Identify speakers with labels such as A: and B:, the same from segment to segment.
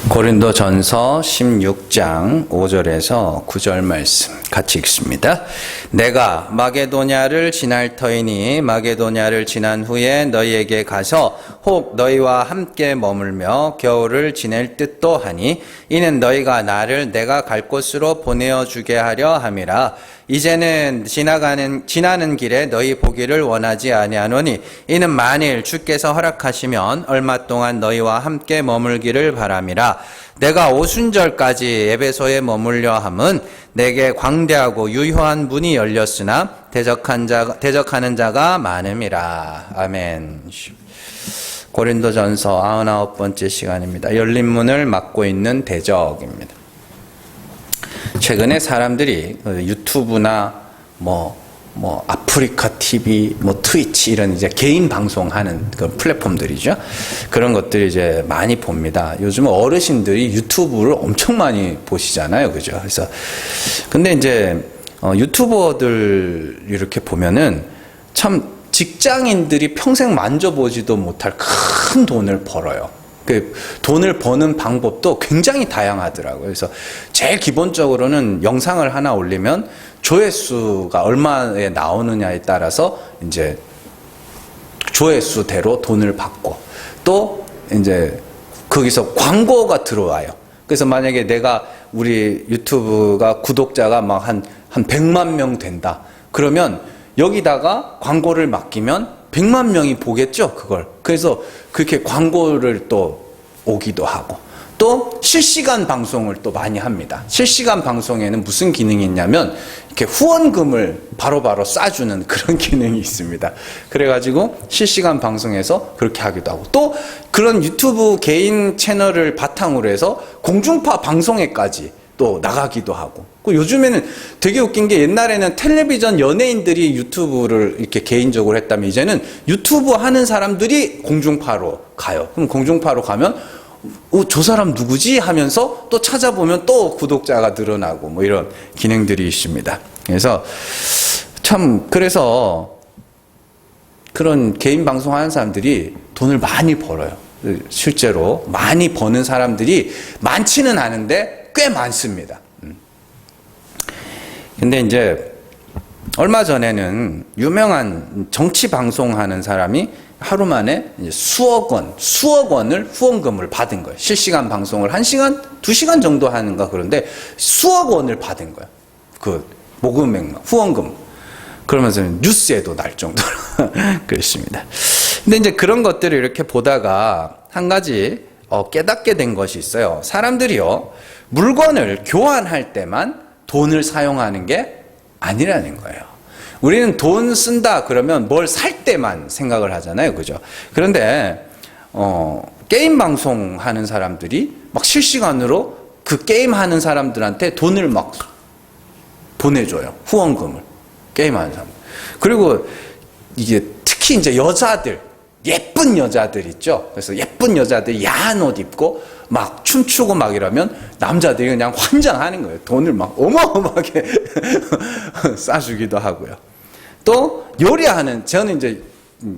A: 고린도전서 16장 5절에서 9절 말씀 같이 읽습니다. 내가 마게도냐를 지날 터이니 마게도냐를 지난 후에 너희에게 가서 혹 너희와 함께 머물며 겨울을 지낼 듯도 하니 이는 너희가 나를 내가 갈 곳으로 보내어 주게 하려 함이라. 이제는 지나는 길에 너희 보기를 원하지 아니하노니 이는 만일 주께서 허락하시면 얼마 동안 너희와 함께 머물기를 바람이라. 내가 오순절까지 에베소에 머물려 함은 내게 광대하고 유효한 문이 열렸으나 대적하는 자가 많음이라. 아멘. 고린도전서 99번째 시간입니다. 열린 문을 막고 있는 대적입니다. 최근에 사람들이 유튜브나 아프리카 TV, 트위치 이런 이제 개인 방송하는 그런 플랫폼들이죠. 그런 것들이 이제 많이 봅니다. 요즘 어르신들이 유튜브를 엄청 많이 보시잖아요, 그죠? 그래서 근데 이제 유튜버들 이렇게 보면은 참 직장인들이 평생 만져보지도 못할 큰 돈을 벌어요. 그 돈을 버는 방법도 굉장히 다양하더라고요. 그래서 제일 기본적으로는 영상을 하나 올리면 조회수가 얼마에 나오느냐에 따라서 이제 조회수대로 돈을 받고 또 이제 거기서 광고가 들어와요. 그래서 만약에 내가 우리 유튜브가 구독자가 막 한 100만 명 된다. 그러면 여기다가 광고를 맡기면 100만 명이 보겠죠, 그걸. 그래서 그렇게 광고를 또 오기도 하고, 또 실시간 방송을 또 많이 합니다. 실시간 방송에는 무슨 기능이 있냐면, 이렇게 후원금을 바로바로 쏴주는 그런 기능이 있습니다. 그래가지고 실시간 방송에서 그렇게 하기도 하고, 또 그런 유튜브 개인 채널을 바탕으로 해서 공중파 방송에까지 또 나가기도 하고. 요즘에는 되게 웃긴 게 옛날에는 텔레비전 연예인들이 유튜브를 이렇게 개인적으로 했다면 이제는 유튜브 하는 사람들이 공중파로 가요. 그럼 공중파로 가면 저 사람 누구지? 하면서 또 찾아보면 또 구독자가 늘어나고 이런 기능들이 있습니다. 그래서 그런 개인 방송하는 사람들이 돈을 많이 벌어요. 실제로 많이 버는 사람들이 많지는 않은데 꽤 많습니다. 근데 이제 얼마 전에는 유명한 정치 방송하는 사람이 하루 만에 수억 원을 후원금을 받은 거예요. 실시간 방송을 1시간, 2시간 정도 하는가 그런데 수억 원을 받은 거예요. 그 모금액, 후원금. 그러면서 뉴스에도 날 정도로 그렇습니다. 근데 이제 그런 것들을 이렇게 보다가 한 가지 깨닫게 된 것이 있어요. 사람들이요, 물건을 교환할 때만 돈을 사용하는 게 아니라는 거예요. 우리는 돈 쓴다 그러면 뭘 살 때만 생각을 하잖아요, 그죠? 그런데 게임 방송 하는 사람들이 막 실시간으로 그 게임 하는 사람들한테 돈을 막 보내줘요. 후원금을. 게임하는 사람. 그리고 이게 특히 이제 여자들, 예쁜 여자들 있죠? 그래서 예쁜 여자들이 야한 옷 입고 막 춤추고 막 이러면 남자들이 그냥 환장하는 거예요. 돈을 막 어마어마하게 싸주기도 하고요. 또 저는 이제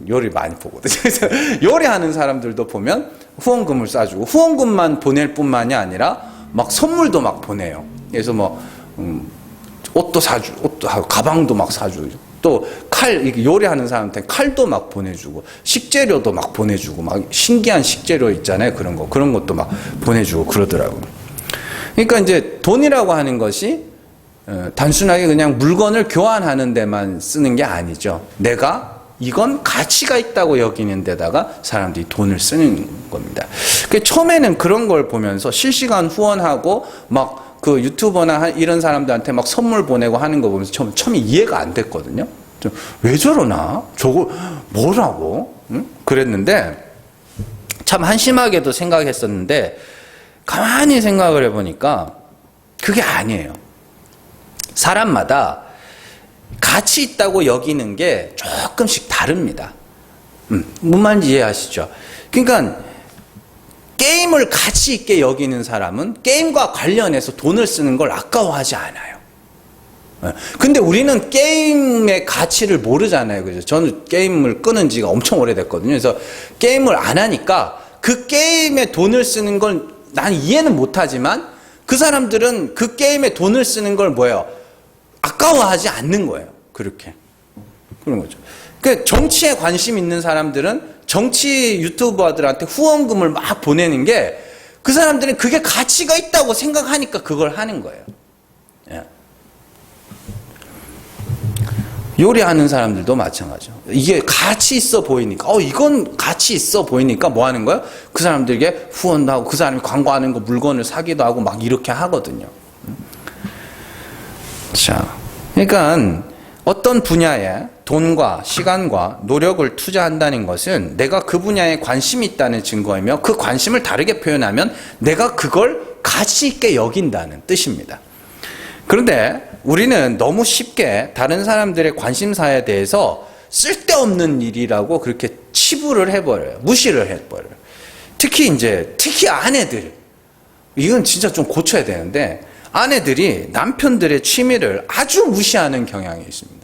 A: 요리 많이 보거든요. 그래서 요리하는 사람들도 보면 후원금을 싸주고 후원금만 보낼 뿐만이 아니라 막 선물도 막 보내요. 그래서 옷도 사주고 가방도 막 사주고 또 요리하는 사람한테 칼도 막 보내주고 식재료도 막 보내주고 막 신기한 식재료 있잖아요. 그런 것도 막 보내주고 그러더라고요. 그러니까 이제 돈이라고 하는 것이 단순하게 그냥 물건을 교환하는 데만 쓰는 게 아니죠. 내가 이건 가치가 있다고 여기는 데다가 사람들이 돈을 쓰는 겁니다. 처음에는 그런 걸 보면서 실시간 후원하고 막 그 유튜버나 이런 사람들한테 막 선물 보내고 하는 거 보면서 처음에 이해가 안 됐거든요. 왜 저러나? 저거 뭐라고? 응? 그랬는데 참 한심하게도 생각했었는데 가만히 생각을 해보니까 그게 아니에요. 사람마다 가치 있다고 여기는 게 조금씩 다릅니다. 뭔 말인지 이해하시죠? 그러니까 게임을 가치 있게 여기는 사람은 게임과 관련해서 돈을 쓰는 걸 아까워하지 않아요. 근데 우리는 게임의 가치를 모르잖아요. 그죠? 저는 게임을 끊은 지가 엄청 오래됐거든요. 그래서 게임을 안 하니까 그 게임에 돈을 쓰는 건 난 이해는 못하지만 그 사람들은 그 게임에 돈을 쓰는 걸 뭐예요? 아까워하지 않는 거예요. 그렇게. 그런 거죠. 그 정치에 관심 있는 사람들은 정치 유튜버들한테 후원금을 막 보내는 게 그 사람들은 그게 가치가 있다고 생각하니까 그걸 하는 거예요. 예. 요리하는 사람들도 마찬가지죠. 이게 가치 있어 보이니까, 이건 가치 있어 보이니까 뭐 하는 거예요? 그 사람들에게 후원도 하고, 그 사람이 광고하는 거 물건을 사기도 하고 막 이렇게 하거든요. 자, 그러니까 어떤 분야에 돈과 시간과 노력을 투자한다는 것은 내가 그 분야에 관심이 있다는 증거이며 그 관심을 다르게 표현하면 내가 그걸 가치 있게 여긴다는 뜻입니다. 그런데 우리는 너무 쉽게 다른 사람들의 관심사에 대해서 쓸데없는 일이라고 그렇게 치부를 해버려요. 무시를 해버려요. 특히 아내들. 이건 진짜 좀 고쳐야 되는데, 아내들이 남편들의 취미를 아주 무시하는 경향이 있습니다.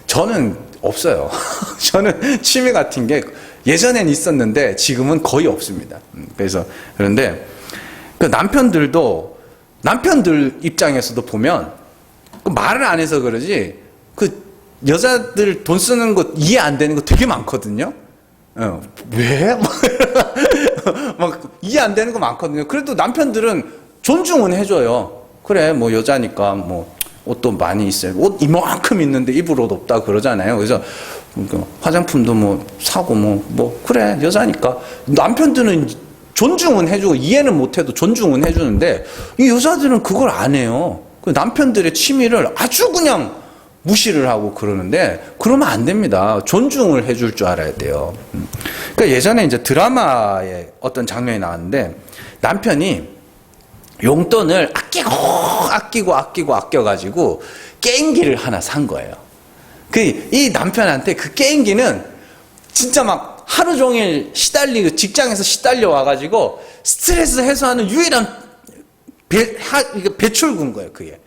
A: 저는 없어요. 저는 취미 같은 게 예전엔 있었는데 지금은 거의 없습니다. 그런데 그 남편들 입장에서도 보면 말을 안 해서 그러지 그 여자들 돈 쓰는 거 이해 안 되는 거 되게 많거든요. 왜? 막 이해 안 되는 거 많거든요. 그래도 남편들은 존중은 해줘요. 그래, 뭐 여자니까 뭐 옷도 많이 있어요. 옷 이만큼 있는데 입을 옷 없다 그러잖아요. 그래서 화장품도 뭐 사고 뭐 그래, 여자니까. 남편들은 존중은 해주고 이해는 못해도 존중은 해주는데 이 여자들은 그걸 안 해요. 남편들의 취미를 아주 그냥 무시를 하고 그러는데 그러면 안 됩니다. 존중을 해줄 줄 알아야 돼요. 그러니까 예전에 이제 드라마에 어떤 장면이 나왔는데 남편이 용돈을 아껴가지고 게임기를 하나 산 거예요. 이 남편한테 그 게임기는 진짜 막 하루 종일 시달리고 직장에서 시달려 와가지고 스트레스 해소하는 유일한 배출구인 거예요, 그게.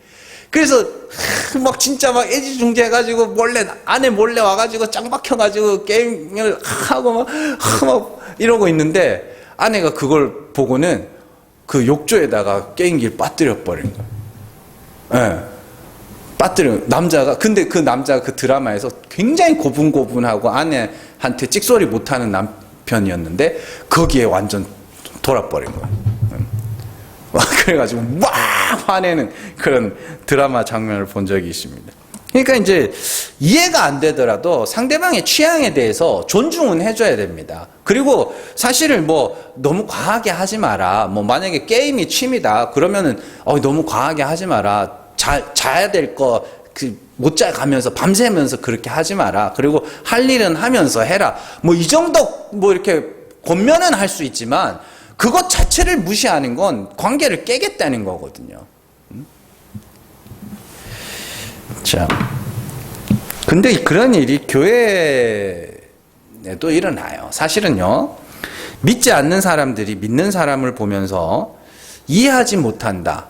A: 그래서 막 진짜 막 애지중지해가지고 아내 몰래 와가지고 짱 박혀가지고 게임을 하고 막 이러고 있는데 아내가 그걸 보고는 그 욕조에다가 게임기를 빠뜨려 버린 거예요. 예. 근데 그 남자가 그 드라마에서 굉장히 고분고분하고 아내한테 찍소리 못하는 남편이었는데 거기에 완전 돌아버린 거예요. 그래가지고 막 화내는 그런 드라마 장면을 본 적이 있습니다. 그러니까 이제 이해가 안 되더라도 상대방의 취향에 대해서 존중은 해줘야 됩니다. 그리고 사실은 뭐 너무 과하게 하지 마라. 뭐 만약에 게임이 취미다 그러면은 너무 과하게 하지 마라. 자야 될 거 못 자 가면서 밤새면서 그렇게 하지 마라. 그리고 할 일은 하면서 해라. 뭐 이 정도 뭐 이렇게 권면은 할 수 있지만 그것 자체를 무시하는 건 관계를 깨겠다는 거거든요. 자, 근데 그런 일이 교회에도 일어나요. 사실은요, 믿지 않는 사람들이 믿는 사람을 보면서 이해하지 못한다.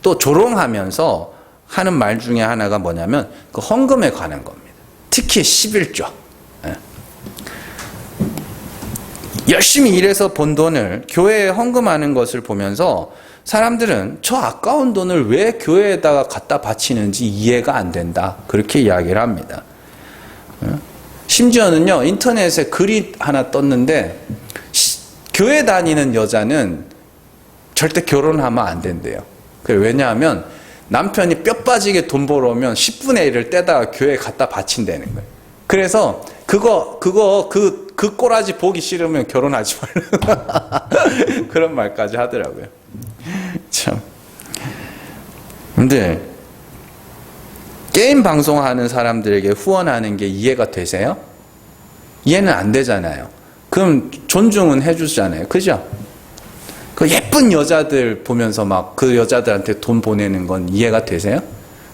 A: 또 조롱하면서 하는 말 중에 하나가 뭐냐면 그 헌금에 관한 겁니다. 특히 11조. 열심히 일해서 번 돈을 교회에 헌금하는 것을 보면서 사람들은 저 아까운 돈을 왜 교회에다가 갖다 바치는지 이해가 안 된다. 그렇게 이야기를 합니다. 심지어는요, 인터넷에 글이 하나 떴는데 교회 다니는 여자는 절대 결혼하면 안 된대요. 왜냐하면 남편이 뼈 빠지게 돈 벌어오면 10분의 1을 떼다가 교회에 갖다 바친다는 거예요. 그래서 그 꼬라지 보기 싫으면 결혼하지 말라. 그런 말까지 하더라고요. 참. 근데 게임 방송하는 사람들에게 후원하는 게 이해가 되세요? 이해는 안 되잖아요. 그럼 존중은 해주잖아요. 그죠? 그 예쁜 여자들 보면서 막 그 여자들한테 돈 보내는 건 이해가 되세요?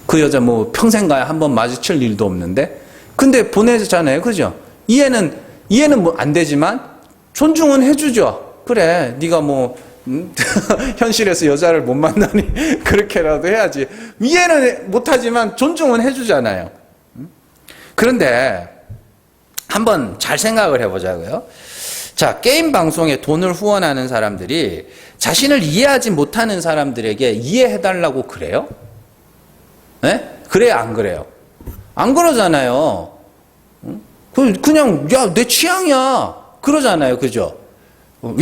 A: 그 여자 뭐 평생 가야 한번 마주칠 일도 없는데 근데 보내잖아요. 그죠? 이해는 뭐 안 되지만 존중은 해주죠. 그래, 네가 뭐 현실에서 여자를 못 만나니 그렇게라도 해야지. 이해는 못하지만 존중은 해주잖아요. 그런데 한번 잘 생각을 해보자고요. 자, 게임 방송에 돈을 후원하는 사람들이 자신을 이해하지 못하는 사람들에게 이해해달라고 그래요? 네? 그래요, 안 그래요? 안 그러잖아요. 그냥, 야, 내 취향이야. 그러잖아요. 그죠?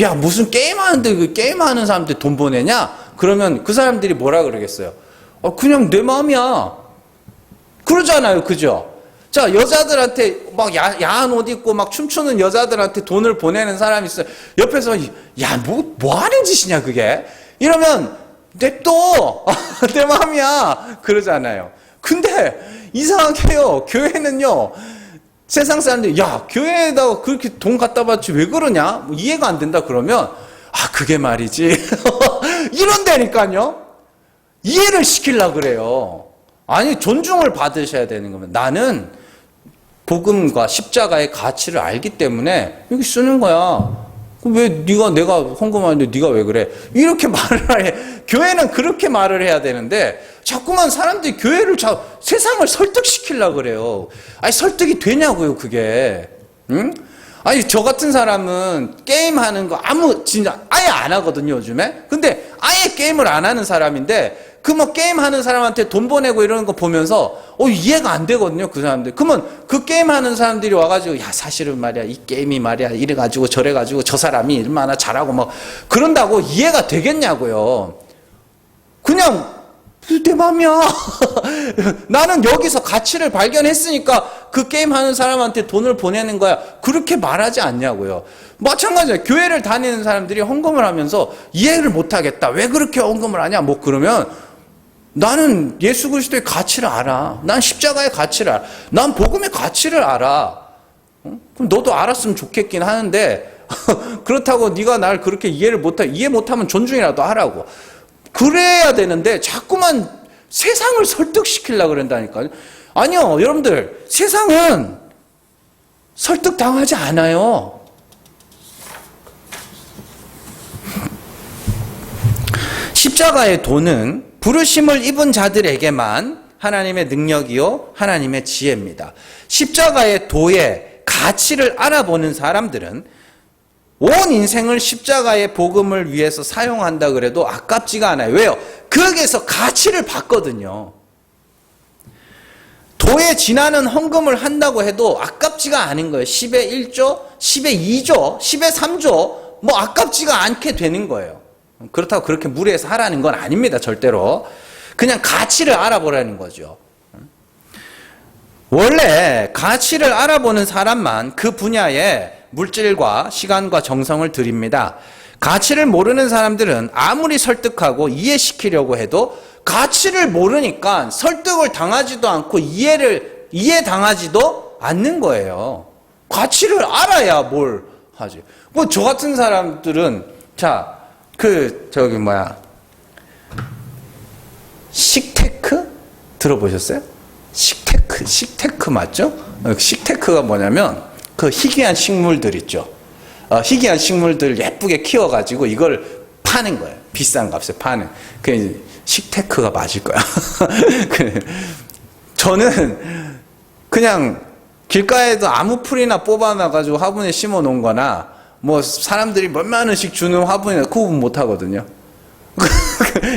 A: 야, 무슨 게임하는데, 그 게임하는 사람한테 돈 보내냐? 그러면 그 사람들이 뭐라 그러겠어요? 그냥 내 마음이야. 그러잖아요. 그죠? 자, 여자들한테 막 야한 옷 입고 막 춤추는 여자들한테 돈을 보내는 사람이 있어요. 옆에서, 야, 뭐 하는 짓이냐, 그게? 이러면, 냅둬! 내 마음이야! 그러잖아요. 근데, 이상하게요. 교회는요, 세상 사람들이, 야, 교회에다가 그렇게 돈 갖다 받지 왜 그러냐? 뭐 이해가 안 된다 그러면, 그게 말이지. 이런다니까요? 이해를 시키려고 그래요. 아니, 존중을 받으셔야 되는 거면, 나는 복음과 십자가의 가치를 알기 때문에 여기 쓰는 거야. 왜 내가 헌금하는데 네가 왜 그래? 이렇게 말을 해. 교회는 그렇게 말을 해야 되는데 자꾸만 사람들이 교회를 세상을 설득시키려고 그래요. 아니, 설득이 되냐고요, 그게. 응? 아니, 저 같은 사람은 게임하는 거 진짜 아예 안 하거든요, 요즘에. 근데 아예 게임을 안 하는 사람인데 그 게임하는 사람한테 돈 보내고 이러는 거 보면서 이해가 안 되거든요, 그 사람들. 그러면 그 게임하는 사람들이 와가지고, 야, 사실은 말이야, 이 게임이 말이야, 이래가지고 저래가지고 저 사람이 얼마나 잘하고 막 그런다고 이해가 되겠냐고요. 그냥 내 맘이야. 나는 여기서 가치를 발견했으니까 그 게임하는 사람한테 돈을 보내는 거야. 그렇게 말하지 않냐고요. 마찬가지예요. 교회를 다니는 사람들이 헌금을 하면서 이해를 못하겠다. 왜 그렇게 헌금을 하냐? 뭐 그러면 나는 예수 그리스도의 가치를 알아. 난 십자가의 가치를 알아. 난 복음의 가치를 알아. 그럼 너도 알았으면 좋겠긴 하는데 그렇다고 네가 날 그렇게 이해 못하면 존중이라도 하라고. 그래야 되는데 자꾸만 세상을 설득시키려고 그런다니까요. 아니요, 여러분들, 세상은 설득당하지 않아요. 십자가의 도는 부르심을 입은 자들에게만 하나님의 능력이요 하나님의 지혜입니다. 십자가의 도의 가치를 알아보는 사람들은 온 인생을 십자가의 복음을 위해서 사용한다 그래도 아깝지가 않아요. 왜요? 거기에서 가치를 받거든요. 도에 지나는 헌금을 한다고 해도 아깝지가 않은 거예요. 10의 1조, 10의 2조, 10의 3조 뭐 아깝지가 않게 되는 거예요. 그렇다고 그렇게 무리해서 하라는 건 아닙니다. 절대로. 그냥 가치를 알아보라는 거죠. 원래 가치를 알아보는 사람만 그 분야에 물질과 시간과 정성을 들입니다. 가치를 모르는 사람들은 아무리 설득하고 이해시키려고 해도 가치를 모르니까 설득을 당하지도 않고 이해당하지도 않는 거예요. 가치를 알아야 뭘 하지. 뭐 저 같은 사람들은 식테크 들어보셨어요? 식테크 맞죠? 식테크가 뭐냐면 그 희귀한 식물들 있죠. 희귀한 식물들 예쁘게 키워가지고 이걸 파는 거예요. 비싼 값에 파는. 그 식테크가 맞을 거야. 저는 그냥 길가에도 아무 풀이나 뽑아놔가지고 화분에 심어 놓은 거나 뭐 사람들이 몇만 원씩 주는 화분이나 구분 못 하거든요.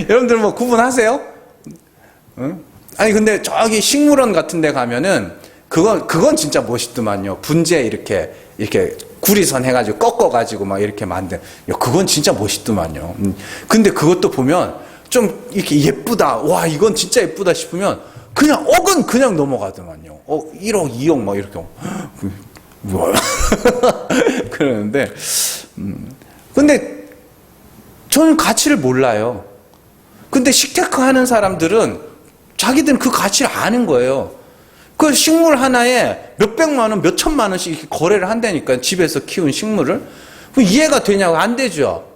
A: 여러분들 뭐 구분하세요? 응? 아니 근데 저기 식물원 같은 데 가면은 그건 진짜 멋있더만요. 분재 이렇게 구리선 해가지고 꺾어가지고 막 이렇게 만든. 그건 진짜 멋있더만요. 근데 그것도 보면 좀 이렇게 예쁘다. 와, 이건 진짜 예쁘다 싶으면 그냥 억은 그냥 넘어가더만요. 1억, 2억 막 이렇게. 뭐야. 그러는데, 근데 저는 가치를 몰라요. 근데 식테크 하는 사람들은 자기들은 그 가치를 아는 거예요. 그 식물 하나에 몇백만 원, 몇천만 원씩 이렇게 거래를 한다니까요. 집에서 키운 식물을. 이해가 되냐고? 안 되죠.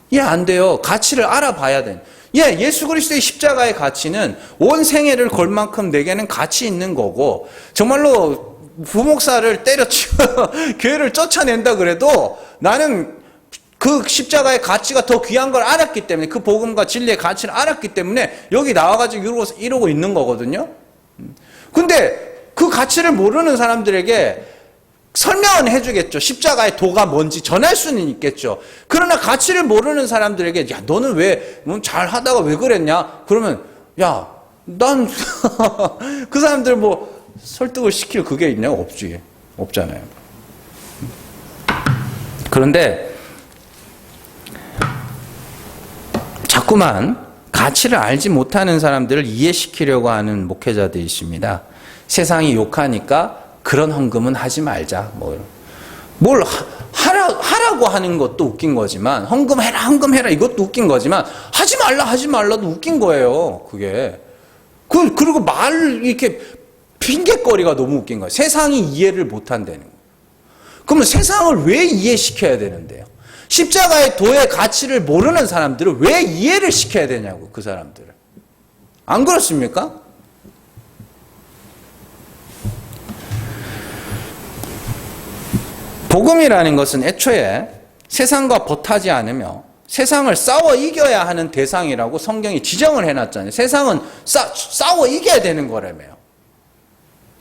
A: 이해 안 돼요. 가치를 알아봐야 돼. 예수 그리스도의 십자가의 가치는 온 생애를 걸 만큼 내게는 가치 있는 거고, 정말로 부목사를 때려치고 교회를 쫓아낸다 그래도 나는 그 십자가의 가치가 더 귀한 걸 알았기 때문에, 그 복음과 진리의 가치를 알았기 때문에 여기 나와가지고 이러고 있는 거거든요. 근데 그 가치를 모르는 사람들에게 설명은 해주겠죠. 십자가의 도가 뭔지 전할 수는 있겠죠. 그러나 가치를 모르는 사람들에게 야 너는 왜 잘하다가 왜 그랬냐? 그러면 야 난 그 사람들 뭐 설득을 시킬 그게 있냐? 없잖아요. 그런데 자꾸만 가치를 알지 못하는 사람들을 이해시키려고 하는 목회자들이 있습니다. 세상이 욕하니까 그런 헌금은 하지 말자. 뭘 하라고 하는 것도 웃긴 거지만 헌금해라 이것도 웃긴 거지만 하지 말라도 웃긴 거예요. 그게. 그리고 이렇게 핑계거리가 너무 웃긴 거예요. 세상이 이해를 못한다는 거예요. 그러면 세상을 왜 이해시켜야 되는데요? 십자가의 도의 가치를 모르는 사람들을 왜 이해를 시켜야 되냐고, 그 사람들을. 안 그렇습니까? 복음이라는 것은 애초에 세상과 벗하지 않으며 세상을 싸워 이겨야 하는 대상이라고 성경이 지정을 해놨잖아요. 세상은 싸워 이겨야 되는 거라며요.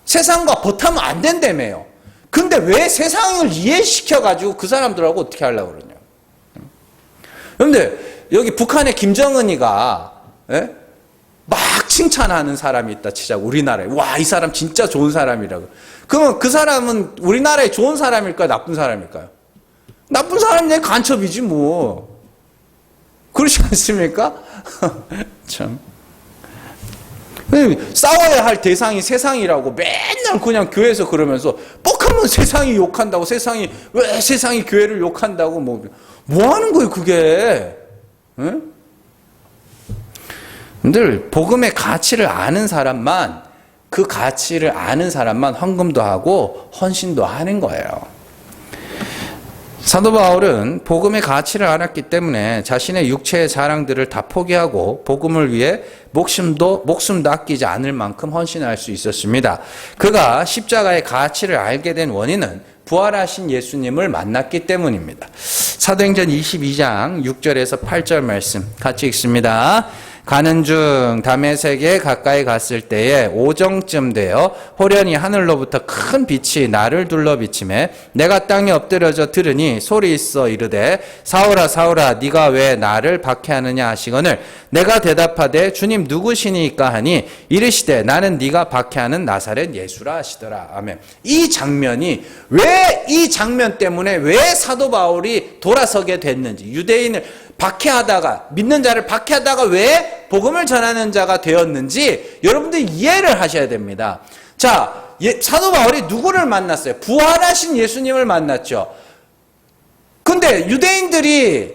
A: 세상과 벗하면 안 된다며요. 근데 왜 세상을 이해시켜가지고 그 사람들하고 어떻게 하려고 그러냐. 그런데 여기 북한의 김정은이가 막 칭찬하는 사람이 있다 치자고, 우리나라에. 와, 이 사람 진짜 좋은 사람이라고. 그러면 그 사람은 우리나라에 좋은 사람일까요? 나쁜 사람일까요? 나쁜 사람이 간첩이지 뭐. 그렇지 않습니까? 참. 싸워야 할 대상이 세상이라고 맨날 그냥 교회에서 그러면서 뻑하면 세상이 욕한다고, 왜 세상이 교회를 욕한다고 뭐 하는 거예요 그게. 응? 늘 복음의 가치를 아는 사람만, 그 가치를 아는 사람만 헌금도 하고 헌신도 하는 거예요. 사도 바울은 복음의 가치를 알았기 때문에 자신의 육체의 자랑들을 다 포기하고 복음을 위해 목숨도 아끼지 않을 만큼 헌신할 수 있었습니다. 그가 십자가의 가치를 알게 된 원인은 부활하신 예수님을 만났기 때문입니다. 사도행전 22장 6절에서 8절 말씀 같이 읽습니다. 가는 중 다메섹에 가까이 갔을 때에 오정쯤 되어 호련히 하늘로부터 큰 빛이 나를 둘러 비치매 내가 땅에 엎드려져 들으니 소리 있어 이르되 사울아 사울아 네가 왜 나를 박해하느냐 하시거늘 내가 대답하되 주님 누구시니까 하니 이르시되 나는 네가 박해하는 나사렛 예수라 하시더라. 아멘. 이 장면이 왜, 이 장면 때문에 왜 사도 바울이 돌아서게 됐는지, 유대인을 박해하다가, 믿는 자를 박해하다가 왜 복음을 전하는 자가 되었는지 여러분들 이해를 하셔야 됩니다. 자, 사도 바울이 누구를 만났어요? 부활하신 예수님을 만났죠. 근데 유대인들이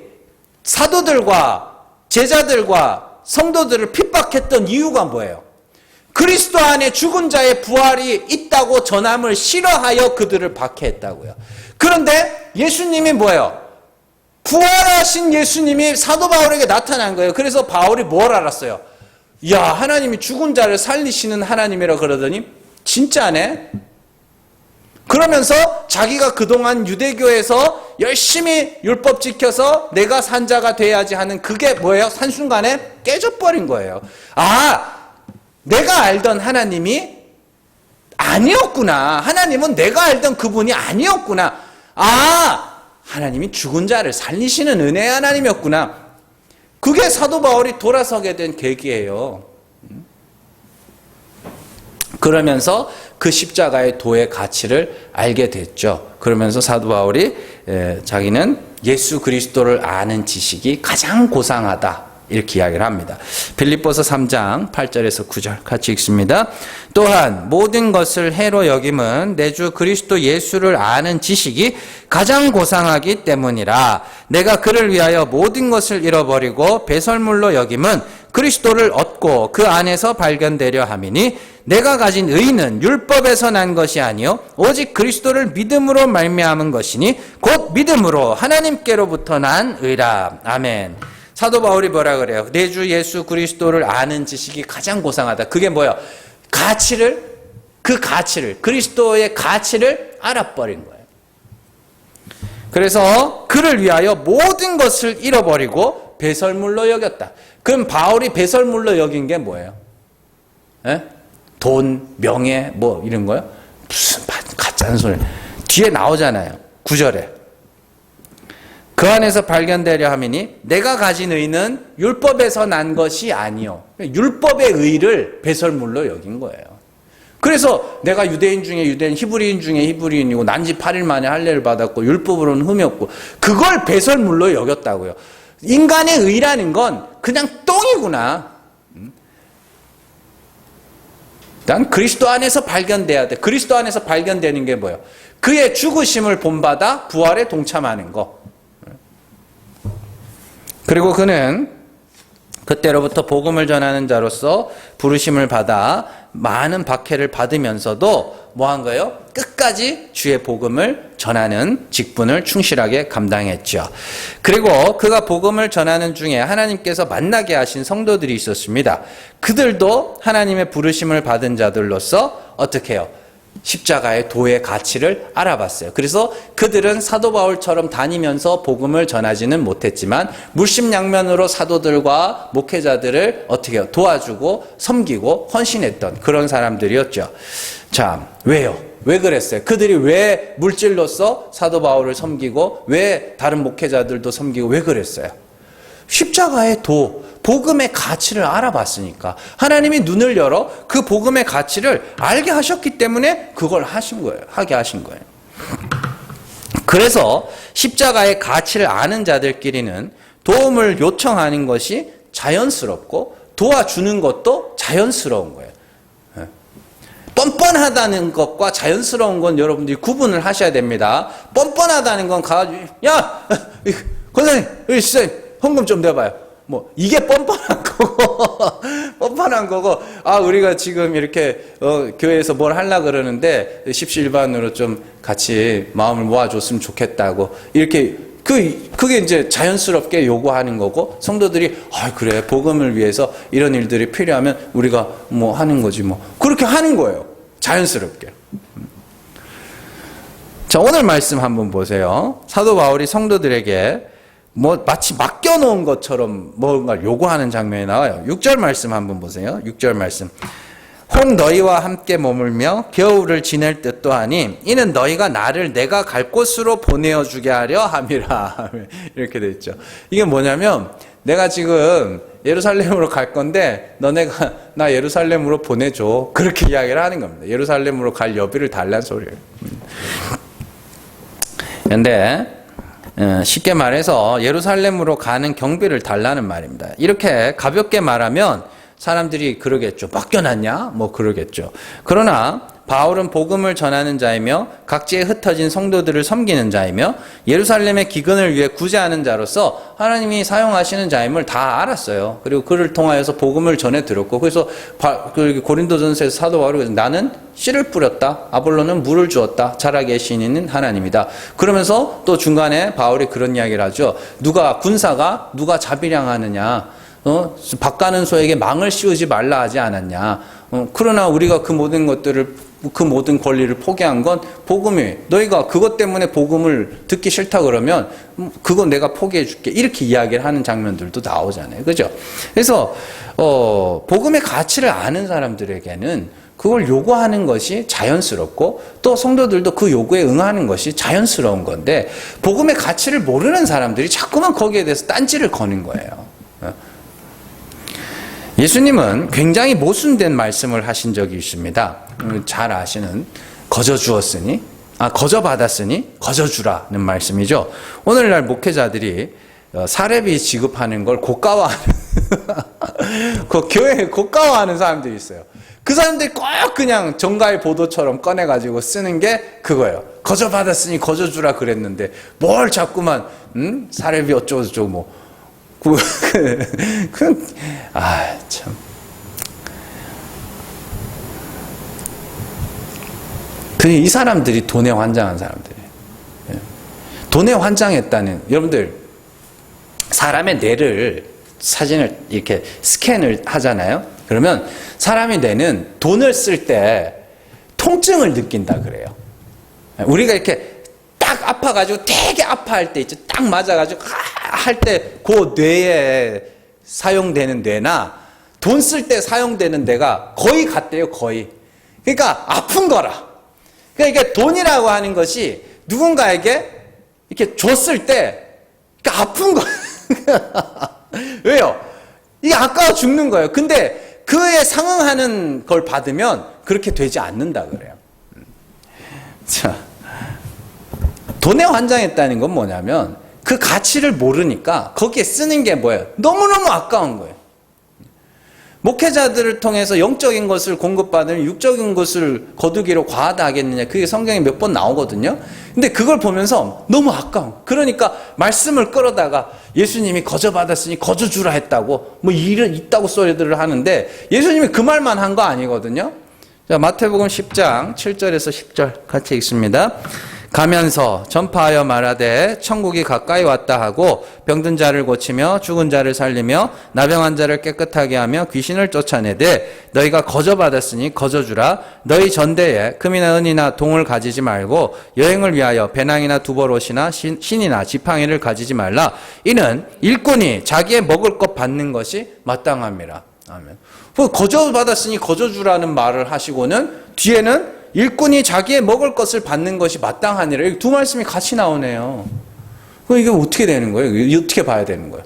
A: 사도들과 제자들과 성도들을 핍박했던 이유가 뭐예요? 그리스도 안에 죽은 자의 부활이 있다고 전함을 싫어하여 그들을 박해했다고요. 그런데 예수님이 뭐예요? 부활하신 예수님이 사도 바울에게 나타난 거예요. 그래서 바울이 뭘 알았어요? 야, 하나님이 죽은 자를 살리시는 하나님이라 그러더니 진짜네? 그러면서 자기가 그동안 유대교에서 열심히 율법 지켜서 내가 산자가 돼야지 하는 그게 뭐예요? 한순간에 깨져버린 거예요. 아, 내가 알던 하나님이 아니었구나. 하나님은 내가 알던 그분이 아니었구나. 아, 하나님이 죽은 자를 살리시는 은혜의 하나님이었구나. 그게 사도 바울이 돌아서게 된 계기예요. 그러면서 그 십자가의 도의 가치를 알게 됐죠. 그러면서 사도 바울이 자기는 예수 그리스도를 아는 지식이 가장 고상하다, 이렇게 이야기를 합니다. 빌립보서 3장 8절에서 9절 같이 읽습니다. 또한 모든 것을 해로 여김은 내 주 그리스도 예수를 아는 지식이 가장 고상하기 때문이라. 내가 그를 위하여 모든 것을 잃어버리고 배설물로 여김은 그리스도를 얻고 그 안에서 발견되려 함이니 내가 가진 의는 율법에서 난 것이 아니요 오직 그리스도를 믿음으로 말미암은 것이니 곧 믿음으로 하나님께로부터 난 의라. 아멘. 사도 바울이 뭐라 그래요? 내 주 예수 그리스도를 아는 지식이 가장 고상하다. 그게 뭐야? 그 가치를, 그리스도의 가치를 알아버린 거예요. 그래서 그를 위하여 모든 것을 잃어버리고 배설물로 여겼다. 그럼 바울이 배설물로 여긴 게 뭐예요? 돈, 명예, 뭐 이런 거요? 무슨 가짜는 소리. 뒤에 나오잖아요. 9절에. 그 안에서 발견되려 함이니 내가 가진 의는 율법에서 난 것이 아니요. 율법의 의를 배설물로 여긴 거예요. 그래서 내가 유대인 중에 유대인, 히브리인 중에 히브리인이고 난지 8일 만에 할례를 받았고 율법으로는 흠이 없고 그걸 배설물로 여겼다고요. 인간의 의라는 건 그냥 똥이구나. 난 그리스도 안에서 발견돼야 돼. 그리스도 안에서 발견되는 게 뭐예요? 그의 죽으심을 본받아 부활에 동참하는 거. 그리고 그는 그때로부터 복음을 전하는 자로서 부르심을 받아 많은 박해를 받으면서도 뭐 한 거예요? 끝까지 주의 복음을 전하는 직분을 충실하게 감당했죠. 그리고 그가 복음을 전하는 중에 하나님께서 만나게 하신 성도들이 있었습니다. 그들도 하나님의 부르심을 받은 자들로서 어떻게 해요? 십자가의 도의 가치를 알아봤어요. 그래서 그들은 사도 바울처럼 다니면서 복음을 전하지는 못했지만 물심양면으로 사도들과 목회자들을 어떻게 해요? 도와주고 섬기고 헌신했던 그런 사람들이었죠. 자, 왜요? 왜 그랬어요? 그들이 왜 물질로서 사도 바울을 섬기고 왜 다른 목회자들도 섬기고 왜 그랬어요? 십자가의 도, 복음의 가치를 알아봤으니까 하나님이 눈을 열어 그 복음의 가치를 알게 하셨기 때문에 그걸 하신 거예요. 하게 하신 거예요. 그래서 십자가의 가치를 아는 자들끼리는 도움을 요청하는 것이 자연스럽고 도와주는 것도 자연스러운 거예요. 뻔뻔하다는 것과 자연스러운 건 여러분들이 구분을 하셔야 됩니다. 뻔뻔하다는 건 가가지고 야! 권사님! 시사님! 헌금 좀 내봐요. 뭐 이게 뻔뻔한 거고 뻔뻔한 거고 우리가 지금 이렇게 교회에서 뭘 하려고 그러는데 십시일반으로 좀 같이 마음을 모아줬으면 좋겠다고 이렇게 그게 이제 자연스럽게 요구하는 거고 성도들이 그래 복음을 위해서 이런 일들이 필요하면 우리가 뭐 하는 거지 뭐 그렇게 하는 거예요. 자연스럽게. 자, 오늘 말씀 한번 보세요. 사도 바울이 성도들에게 마치 맡겨놓은 것처럼 뭔가를 요구하는 장면이 나와요. 6절 말씀 한번 보세요. 6절 말씀. 혹 너희와 함께 머물며 겨울을 지낼 뜻도 하니 이는 너희가 나를 내가 갈 곳으로 보내어 주게 하려 함이라. 이렇게 돼 있죠. 이게 뭐냐면 내가 지금 예루살렘으로 갈 건데 너네가 나 예루살렘으로 보내줘. 그렇게 이야기를 하는 겁니다. 예루살렘으로 갈 여비를 달라는 소리예요. 그런데 쉽게 말해서 예루살렘으로 가는 경비를 달라는 말입니다. 이렇게 가볍게 말하면 사람들이 그러겠죠. 맡겨놨냐? 뭐 그러겠죠. 그러나 바울은 복음을 전하는 자이며 각지에 흩어진 성도들을 섬기는 자이며 예루살렘의 기근을 위해 구제하는 자로서 하나님이 사용하시는 자임을 다 알았어요. 그리고 그를 통하여서 복음을 전해 들었고 그래서 고린도전서에서 사도 바울이 나는 씨를 뿌렸다. 아볼로는 물을 주었다. 자라게 하신 이는 하나님이다. 그러면서 또 중간에 바울이 그런 이야기를 하죠. 군사가 누가 자비량하느냐. 밭가는 소에게 망을 씌우지 말라 하지 않았냐. 그러나 우리가 그 모든 권리를 포기한 건 복음이에요. 너희가 그것 때문에 복음을 듣기 싫다 그러면 그건 내가 포기해 줄게. 이렇게 이야기를 하는 장면들도 나오잖아요. 그죠? 그래서 복음의 가치를 아는 사람들에게는 그걸 요구하는 것이 자연스럽고 또 성도들도 그 요구에 응하는 것이 자연스러운 건데 복음의 가치를 모르는 사람들이 자꾸만 거기에 대해서 딴지를 거는 거예요. 예수님은 굉장히 모순된 말씀을 하신 적이 있습니다. 잘 아시는 거저 받았으니 거저 주라는 말씀이죠. 오늘날 목회자들이 사례비 지급하는 걸 고가화하는 그 교회에 고가화하는 사람들이 있어요. 그 사람들이 꼭 그냥 정가의 보도처럼 꺼내가지고 쓰는 게 그거예요. 거저 받았으니 거저 주라 그랬는데 뭘 자꾸만 사례비 어쩌고저쩌고 뭐 참. 이 사람들이 돈에 환장한 사람들이에요. 돈에 환장했다는, 여러분들, 사람의 뇌를, 사진을 이렇게 스캔을 하잖아요? 그러면 사람의 뇌는 돈을 쓸 때 통증을 느낀다 그래요. 우리가 이렇게 딱 아파가지고 되게 아파할 때 있죠. 딱 맞아가지고 할 때 그 뇌에 사용되는 뇌나 돈 쓸 때 사용되는 뇌가 거의 같대요. 거의. 그러니까 아픈 거라. 그러니까 이게 돈이라고 하는 것이 누군가에게 이렇게 줬을 때 아픈 거예요. 왜요? 이게 아까워 죽는 거예요. 근데 그에 상응하는 걸 받으면 그렇게 되지 않는다 그래요. 자, 돈에 환장했다는 건 뭐냐면 그 가치를 모르니까 거기에 쓰는 게 뭐예요? 너무너무 아까운 거예요. 목회자들을 통해서 영적인 것을 공급받으면 육적인 것을 거두기로 과하다 하겠느냐. 그게 성경에 몇 번 나오거든요. 근데 그걸 보면서 너무 아까워. 그러니까 말씀을 끌어다가 예수님이 거저받았으니 거저주라 했다고 뭐 일은 있다고 소리들을 하는데 예수님이 그 말만 한 거 아니거든요. 자, 마태복음 10장 7절에서 10절 같이 읽습니다. 가면서 전파하여 말하되 천국이 가까이 왔다 하고 병든 자를 고치며 죽은 자를 살리며 나병한 자를 깨끗하게 하며 귀신을 쫓아내되 너희가 거저받았으니 거저주라. 너희 전대에 금이나 은이나 동을 가지지 말고 여행을 위하여 배낭이나 두벌옷이나 신이나 지팡이를 가지지 말라. 이는 일꾼이 자기의 먹을 것 받는 것이 마땅함이라. 아멘. 거저받았으니 거저주라는 말을 하시고는 뒤에는 일꾼이 자기의 먹을 것을 받는 것이 마땅하니라. 두 말씀이 같이 나오네요. 그럼 이게 어떻게 되는 거예요? 이게 어떻게 봐야 되는 거예요?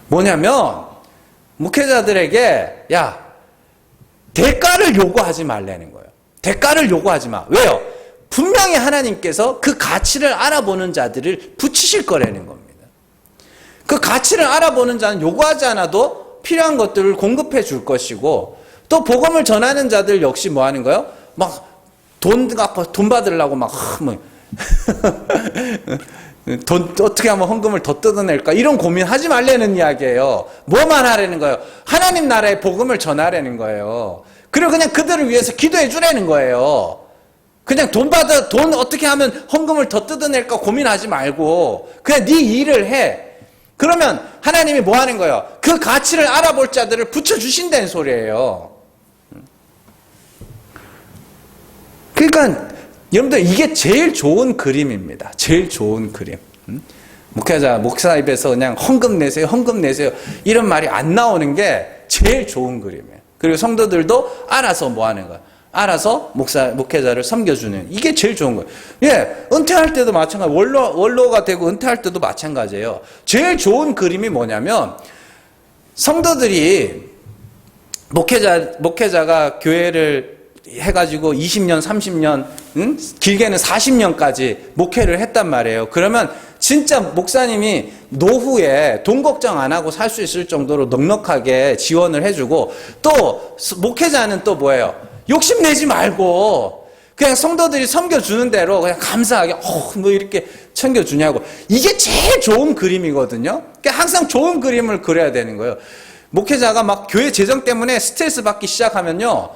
A: 뭐냐면 목회자들에게 야, 대가를 요구하지 말라는 거예요. 대가를 요구하지 마. 왜요? 분명히 하나님께서 그 가치를 알아보는 자들을 붙이실 거라는 겁니다. 그 가치를 알아보는 자는 요구하지 않아도 필요한 것들을 공급해 줄 것이고 또 복음을 전하는 자들 역시 뭐 하는 거예요? 막 돈 받으려고 막, 돈, 어떻게 하면 헌금을 더 뜯어낼까? 이런 고민하지 말라는 이야기예요. 뭐만 하라는 거예요? 하나님 나라의 복음을 전하라는 거예요. 그리고 그냥 그들을 위해서 기도해 주라는 거예요. 그냥 돈 어떻게 하면 헌금을 더 뜯어낼까 고민하지 말고, 그냥 네 일을 해. 그러면 하나님이 뭐 하는 거예요? 그 가치를 알아볼 자들을 붙여주신다는 소리예요. 그러니까 여러분들 이게 제일 좋은 그림입니다. 제일 좋은 그림. 목사 입에서 그냥 헌금 내세요 이런 말이 안 나오는 게 제일 좋은 그림이에요. 그리고 성도들도 알아서 뭐 하는 거야? 알아서 목회자를 섬겨주는, 이게 제일 좋은 거예요. 예, 은퇴할 때도 마찬가지, 원로가 되고 은퇴할 때도 마찬가지예요. 제일 좋은 그림이 뭐냐면 성도들이 목회자가 교회를 해가지고 20년, 30년, 길게는 40년까지 목회를 했단 말이에요. 그러면 진짜 목사님이 노후에 돈 걱정 안 하고 살 수 있을 정도로 넉넉하게 지원을 해주고, 또 목회자는 또 뭐예요? 욕심내지 말고 그냥 성도들이 섬겨주는 대로 그냥 감사하게 뭐 이렇게 챙겨주냐고. 이게 제일 좋은 그림이거든요. 그러니까 항상 좋은 그림을 그려야 되는 거예요. 목회자가 막 교회 재정 때문에 스트레스 받기 시작하면요,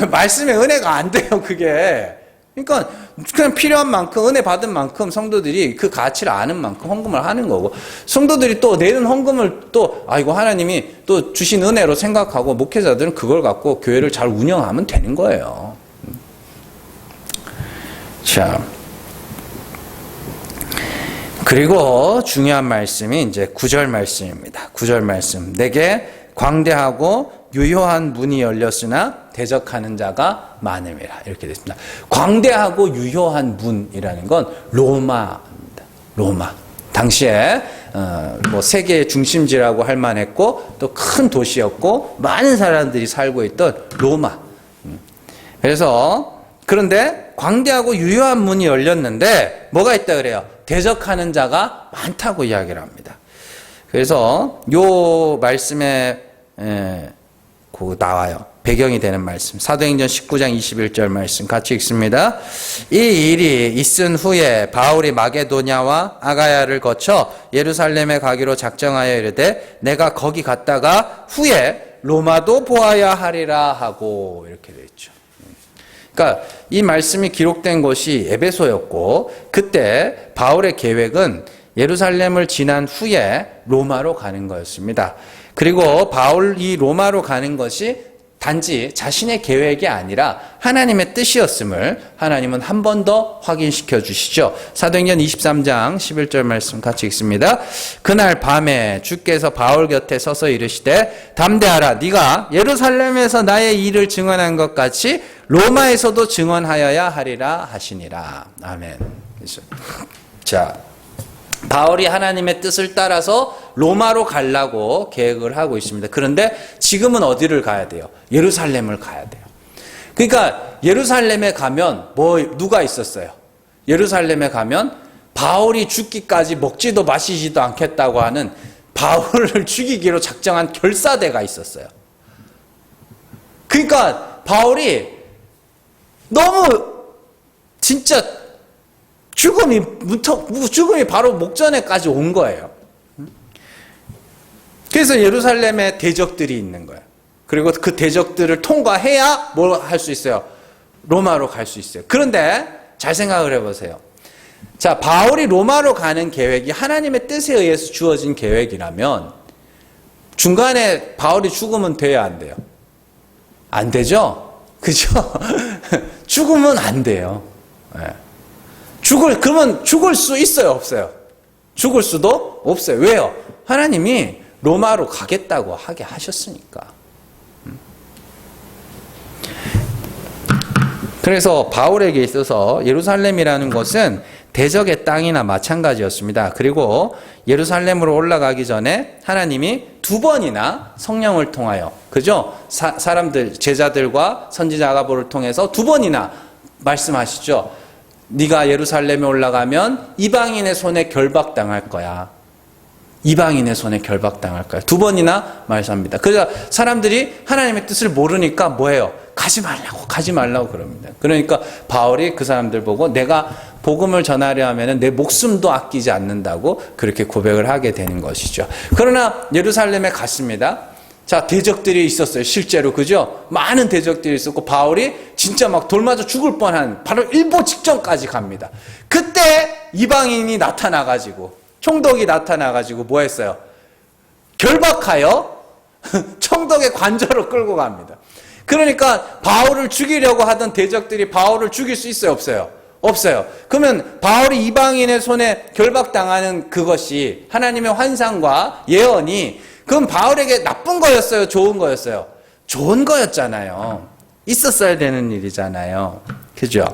A: 말씀의 은혜가 안 돼요, 그게. 그러니까 그냥 필요한 만큼, 은혜 받은 만큼 성도들이 그 가치를 아는 만큼 헌금을 하는 거고, 성도들이 또 내는 헌금을 또 아이고 하나님이 또 주신 은혜로 생각하고 목회자들은 그걸 갖고 교회를 잘 운영하면 되는 거예요. 자, 그리고 중요한 말씀이 이제 9절 말씀입니다. 9절 말씀. 내게 광대하고 유효한 문이 열렸으나 대적하는 자가 많음이라. 이렇게 됐습니다. 광대하고 유효한 문이라는 건 로마입니다. 로마. 당시에 뭐 세계의 중심지라고 할 만했고 또 큰 도시였고 많은 사람들이 살고 있던 로마. 그래서 그런데 광대하고 유효한 문이 열렸는데 뭐가 있다 그래요? 대적하는 자가 많다고 이야기를 합니다. 그래서 요 말씀에 나와요. 배경이 되는 말씀. 사도행전 19장 21절 말씀 같이 읽습니다. 이 일이 있은 후에 바울이 마게도냐와 아가야를 거쳐 예루살렘에 가기로 작정하여 이르되 내가 거기 갔다가 후에 로마도 보아야 하리라 하고, 이렇게 되어 있죠. 그러니까 이 말씀이 기록된 곳이 에베소였고, 그때 바울의 계획은 예루살렘을 지난 후에 로마로 가는 거였습니다. 그리고 바울이 로마로 가는 것이 단지 자신의 계획이 아니라 하나님의 뜻이었음을 하나님은 한 번 더 확인시켜 주시죠. 사도행전 23장 11절 말씀 같이 읽습니다. 그날 밤에 주께서 바울 곁에 서서 이르시되 담대하라. 네가 예루살렘에서 나의 일을 증언한 것 같이 로마에서도 증언하여야 하리라 하시니라. 아멘. 자, 바울이 하나님의 뜻을 따라서 로마로 가려고 계획을 하고 있습니다. 그런데 지금은 어디를 가야 돼요? 예루살렘을 가야 돼요. 그러니까 예루살렘에 가면 누가 있었어요? 예루살렘에 가면 바울이 죽기까지 먹지도 마시지도 않겠다고 하는 바울을 죽이기로 작정한 결사대가 있었어요. 그러니까 바울이 너무 진짜 죽음이 바로 목전에까지 온 거예요. 그래서 예루살렘에 대적들이 있는 거예요. 그리고 그 대적들을 통과해야 뭘 할 수 있어요? 로마로 갈 수 있어요. 그런데 잘 생각을 해보세요. 자, 바울이 로마로 가는 계획이 하나님의 뜻에 의해서 주어진 계획이라면 중간에 바울이 죽으면 돼야 안 돼요? 안 되죠? 그죠? 죽으면 안 돼요. 네. 그러면 죽을 수 있어요? 없어요? 죽을 수도 없어요. 왜요? 하나님이 로마로 가겠다고 하게 하셨으니까. 그래서 바울에게 있어서 예루살렘이라는 것은 대적의 땅이나 마찬가지였습니다. 그리고 예루살렘으로 올라가기 전에 하나님이 2번이나 성령을 통하여, 그죠? 사람들, 제자들과 선지자 아가보를 통해서 2번이나 말씀하시죠. 네가 예루살렘에 올라가면 이방인의 손에 결박당할 거야. 이방인의 손에 결박당할 거야. 2번이나 말씀합니다. 그래서 사람들이 하나님의 뜻을 모르니까 뭐예요? 가지 말라고 그럽니다. 그러니까 바울이 그 사람들 보고 내가 복음을 전하려 하면 내 목숨도 아끼지 않는다고 그렇게 고백을 하게 되는 것이죠. 그러나 예루살렘에 갔습니다. 자, 대적들이 있었어요. 실제로, 그죠? 많은 대적들이 있었고, 바울이 진짜 막 돌 맞아 죽을 뻔한, 바로 일보 직전까지 갑니다. 그때 이방인이 나타나가지고, 총독이 나타나가지고 뭐 했어요? 결박하여 총독의 관저로 끌고 갑니다. 그러니까 바울을 죽이려고 하던 대적들이 바울을 죽일 수 있어요? 없어요? 없어요. 그러면 바울이 이방인의 손에 결박당하는 그것이 하나님의 환상과 예언이 그건 바울에게 나쁜 거였어요? 좋은 거였어요? 좋은 거였잖아요. 있었어야 되는 일이잖아요. 그죠?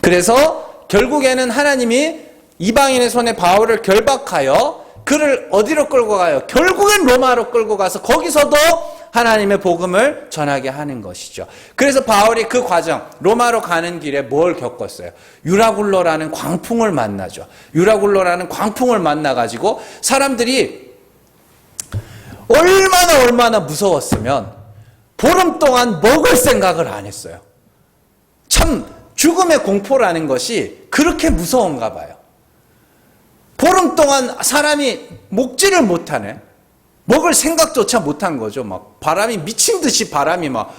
A: 그래서 결국에는 하나님이 이방인의 손에 바울을 결박하여 그를 어디로 끌고 가요? 결국엔 로마로 끌고 가서 거기서도 하나님의 복음을 전하게 하는 것이죠. 그래서 바울이 그 과정, 로마로 가는 길에 뭘 겪었어요? 유라굴로라는 광풍을 만나죠. 유라굴로라는 광풍을 만나가지고 사람들이 얼마나 무서웠으면 보름 동안 먹을 생각을 안 했어요. 참 죽음의 공포라는 것이 그렇게 무서운가 봐요. 보름 동안 사람이 먹지를 못하네. 먹을 생각조차 못한 거죠. 막 바람이 미친 듯이 바람이 막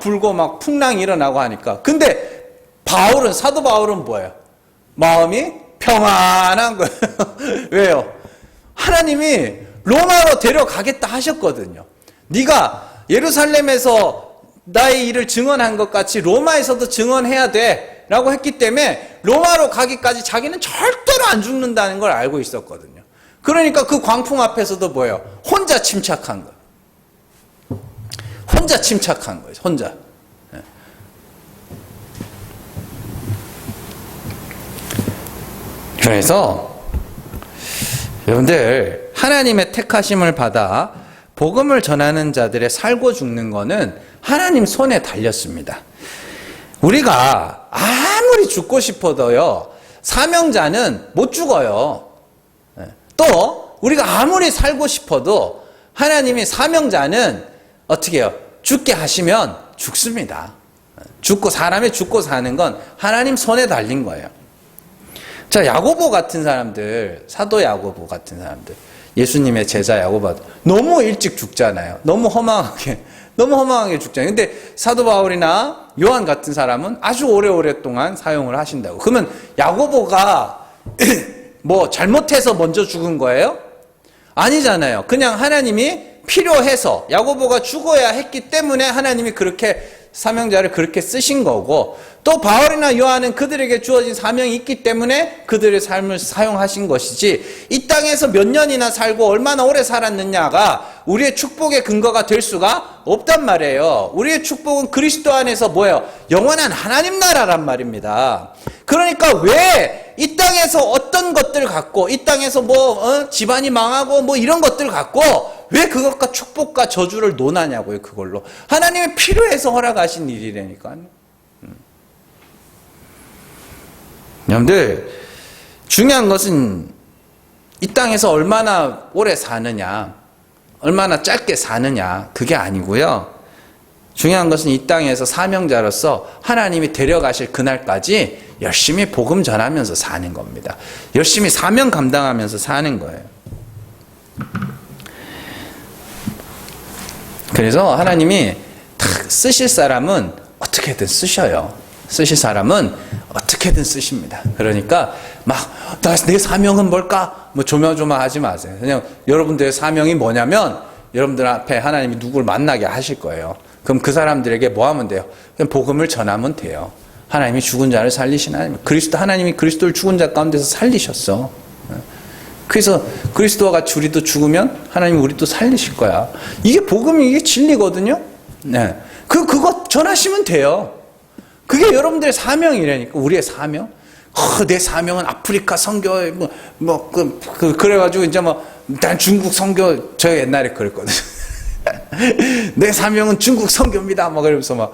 A: 불고 막 풍랑이 일어나고 하니까. 근데 사도 바울은 뭐예요? 마음이 평안한 거예요. 왜요? 하나님이 로마로 데려가겠다 하셨거든요. 네가 예루살렘에서 나의 일을 증언한 것 같이 로마에서도 증언해야 돼 라고 했기 때문에 로마로 가기까지 자기는 절대로 안 죽는다는 걸 알고 있었거든요. 그러니까 그 광풍 앞에서도 뭐예요? 혼자 침착한 거예요. 혼자 침착한 거예요. 혼자. 그래서 여러분들 하나님의 택하심을 받아 복음을 전하는 자들의 살고 죽는 거는 하나님 손에 달렸습니다. 우리가 아무리 죽고 싶어도요, 사명자는 못 죽어요. 또 우리가 아무리 살고 싶어도 하나님이 사명자는 어떻게 해요? 죽게 하시면 죽습니다. 사람이 죽고 사는 건 하나님 손에 달린 거예요. 자, 야고보 같은 사람들, 사도 야고보 같은 사람들, 예수님의 제자 야고보 너무 일찍 죽잖아요. 너무 허망하게 죽잖아요. 근데 사도 바울이나 요한 같은 사람은 아주 오랫동안 사용을 하신다고. 그러면 야고보가 뭐 잘못해서 먼저 죽은 거예요? 아니잖아요. 그냥 하나님이 필요해서 야고보가 죽어야 했기 때문에 하나님이 그렇게 사명자를 그렇게 쓰신 거고, 또 바울이나 요한은 그들에게 주어진 사명이 있기 때문에 그들의 삶을 사용하신 것이지, 이 땅에서 몇 년이나 살고 얼마나 오래 살았느냐가 우리의 축복의 근거가 될 수가 없단 말이에요. 우리의 축복은 그리스도 안에서 뭐예요? 영원한 하나님 나라란 말입니다. 그러니까 왜 이 땅에서 어떤 것들 갖고, 이 땅에서 집안이 망하고 이런 것들 갖고 왜 그것과 축복과 저주를 논하냐고요. 그걸로 하나님이 필요해서 허락하신 일이라니까요. 여러분들, 중요한 것은 이 땅에서 얼마나 오래 사느냐, 얼마나 짧게 사느냐, 그게 아니고요. 중요한 것은 이 땅에서 사명자로서 하나님이 데려가실 그날까지 열심히 복음 전하면서 사는 겁니다. 열심히 사명 감당하면서 사는 거예요. 그래서 하나님이 탁 쓰실 사람은 어떻게든 쓰셔요. 쓰실 사람은 어떻게든 쓰십니다. 그러니까 내 사명은 뭘까? 조마조마하지 마세요. 그냥 여러분들의 사명이 뭐냐면 여러분들 앞에 하나님이 누구를 만나게 하실 거예요. 그럼 그 사람들에게 뭐 하면 돼요? 그냥 복음을 전하면 돼요. 하나님이 죽은 자를 살리신 하나님, 하나님이 그리스도를 죽은 자 가운데서 살리셨어. 그래서 그리스도와 같이 우리도 죽으면 하나님 우리도 살리실 거야. 이게 복음이, 이게 진리거든요. 네. 그거 전하시면 돼요. 그게 여러분들의 사명이라니까. 우리의 사명. 내 사명은 아프리카 선교, 그래가지고 이제 난 중국 선교, 저 옛날에 그랬거든. 내 사명은 중국 선교입니다. 그러면서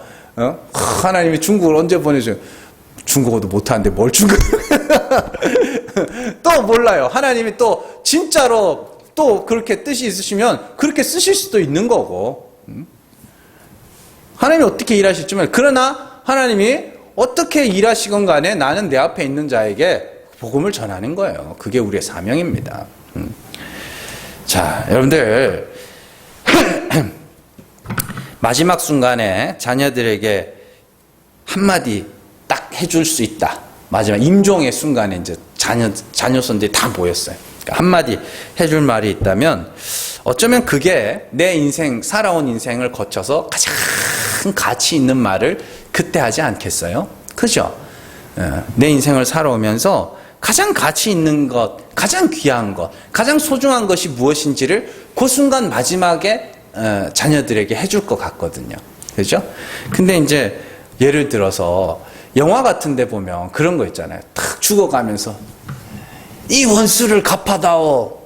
A: 하나님이 중국을 언제 보내줘요? 중국어도 못하는데 뭘 중국. 또 몰라요. 하나님이 또 진짜로 또 그렇게 뜻이 있으시면 그렇게 쓰실 수도 있는 거고. 하나님이 어떻게 일하실지 몰라요. 그러나 하나님이 어떻게 일하시건 간에 나는 내 앞에 있는 자에게 복음을 전하는 거예요. 그게 우리의 사명입니다. 자, 여러분들, 마지막 순간에 자녀들에게 한마디 딱 해줄 수 있다. 마지막 임종의 순간에 이제 자녀손들이 다 모였어요. 그러니까 한마디 해줄 말이 있다면 어쩌면 그게 내 인생, 살아온 인생을 거쳐서 가장 가치 있는 말을 그때 하지 않겠어요? 그죠? 내 인생을 살아오면서 가장 가치 있는 것, 가장 귀한 것, 가장 소중한 것이 무엇인지를 그 순간 마지막에 자녀들에게 해줄 것 같거든요. 그죠? 근데 이제 예를 들어서 영화 같은 데 보면 그런 거 있잖아요. 탁 죽어가면서 이 원수를 갚아다오.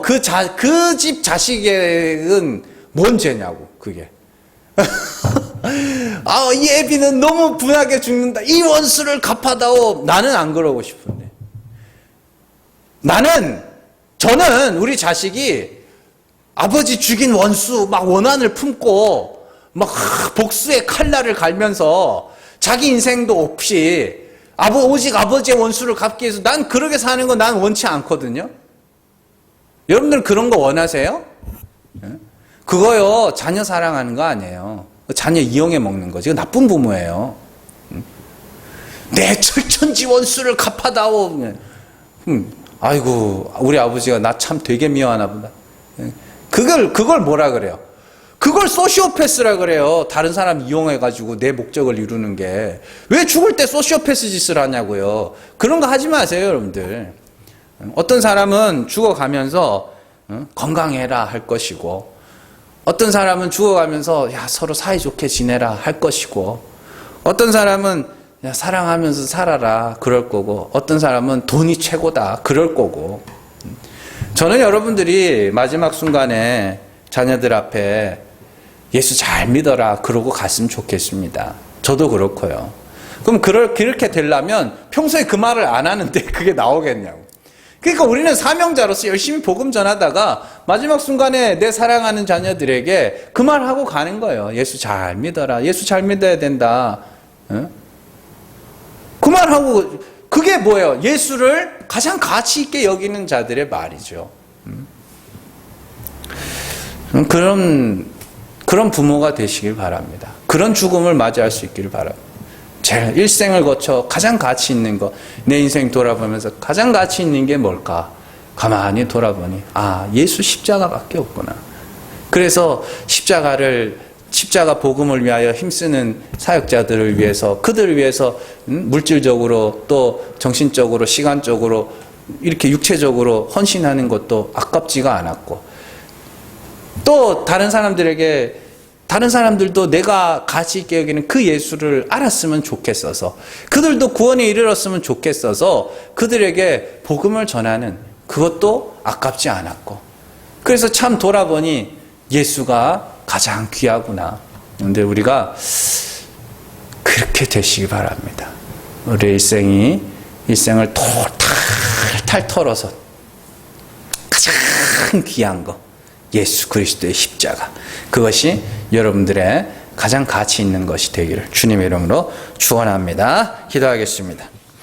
A: 그 집 자식은 뭔 죄냐고, 그게. 이 애비는 너무 분하게 죽는다. 이 원수를 갚아다오. 나는 안 그러고 싶은데. 저는 우리 자식이 아버지 죽인 원수 원한을 품고 복수의 칼날을 갈면서 자기 인생도 없이 오직 아버지의 원수를 갚기 위해서 난 그렇게 사는 거 난 원치 않거든요. 여러분들 그런 거 원하세요? 그거요, 자녀 사랑하는 거 아니에요. 자녀 이용해 먹는 거지. 이거 나쁜 부모예요. 내 철천지 원수를 갚아다오. 아이고, 우리 아버지가 나 참 되게 미워하나 보다. 그걸 뭐라 그래요? 그걸 소시오패스라 그래요. 다른 사람 이용해가지고 내 목적을 이루는 게. 왜 죽을 때 소시오패스 짓을 하냐고요. 그런 거 하지 마세요, 여러분들. 어떤 사람은 죽어가면서 건강해라 할 것이고, 어떤 사람은 죽어가면서 서로 사이좋게 지내라 할 것이고, 어떤 사람은 사랑하면서 살아라 그럴 거고, 어떤 사람은 돈이 최고다 그럴 거고. 저는 여러분들이 마지막 순간에 자녀들 앞에 예수 잘 믿어라 그러고 갔으면 좋겠습니다. 저도 그렇고요. 그럼 그렇게 되려면 평소에 그 말을 안 하는데 그게 나오겠냐고. 그러니까 우리는 사명자로서 열심히 복음 전하다가 마지막 순간에 내 사랑하는 자녀들에게 그 말하고 가는 거예요. 예수 잘 믿어라. 예수 잘 믿어야 된다. 그 말하고, 그게 뭐예요? 예수를 가장 가치 있게 여기는 자들의 말이죠. 그런 부모가 되시길 바랍니다. 그런 죽음을 맞이할 수 있기를 바랍니다. 제 일생을 거쳐 가장 가치 있는 것, 내 인생 돌아보면서 가장 가치 있는 게 뭘까? 가만히 돌아보니 예수 십자가밖에 없구나. 그래서 십자가 복음을 위하여 힘쓰는 사역자들을 위해서, 그들을 위해서 물질적으로 또 정신적으로 시간적으로 이렇게 육체적으로 헌신하는 것도 아깝지가 않았고, 또 다른 사람들도 내가 가치 있게 여기는 그 예수를 알았으면 좋겠어서, 그들도 구원에 이르렀으면 좋겠어서 그들에게 복음을 전하는 그것도 아깝지 않았고, 그래서 참 돌아보니 예수가 가장 귀하구나. 그런데 우리가 그렇게 되시기 바랍니다. 우리 일생을 탈탈 털어서 가장 귀한 거, 예수 그리스도의 십자가, 그것이 여러분들의 가장 가치 있는 것이 되기를 주님의 이름으로 축원합니다. 기도하겠습니다.